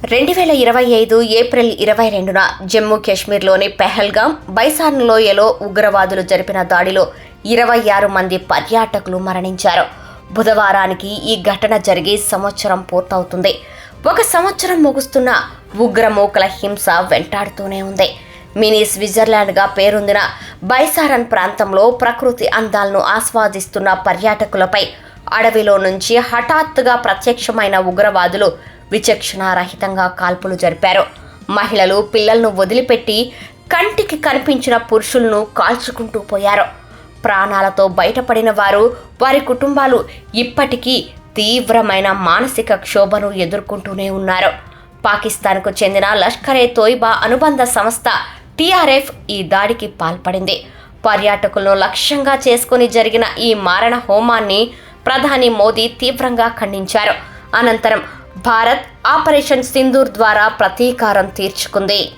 2025 April 22న Jammu కాశ్మీర్లోని పెహల్గాం బైసాన్ లోయలో ఉగ్రవాదులు జరిపిన దాడిలో 26 మంది పర్యాటకులు మరణించారు. బుధవారానికి ఈ ఘటన జరిగి సంవత్సరం పూర్తవుతుంది. ఒక సంవత్సరం ముగుస్తున్న ఉగ్రమూకల హింస వెంటాడుతూనే ఉంది. మినీ స్విట్జర్లాండ్గా పేరొందిన బైసారన్ ప్రాంతంలో ప్రకృతి అందాలను ఆస్వాదిస్తున్న పర్యాటకులపై అడవిలో నుంచి హఠాత్తుగా ప్రత్యక్షమైన ఉగ్రవాదులు విచక్షణారహితంగా కాల్పులు జరిపారు. మహిళలు, పిల్లలను వదిలిపెట్టి కంటికి కనిపించిన పురుషులను కాల్చుకుంటూ పోయారు. ప్రాణాలతో బయటపడిన వారు, వారి కుటుంబాలు ఇప్పటికీ తీవ్రమైన మానసిక క్షోభను ఎదుర్కొంటూనే ఉన్నారు. పాకిస్తాన్కు చెందిన లష్కర్-ఏ-తోయిబా అనుబంధ సంస్థ TRF ఈ దాడికి పాల్పడింది. పర్యాటకులను లక్ష్యంగా చేసుకుని జరిగిన ఈ మారణ హోమాన్ని ప్రధాని మోదీ తీవ్రంగా ఖండించారు. అనంతరం భారత్ ఆపరేషన్ సింధూర్ ద్వారా ప్రతీకారం తీర్చుకుంది.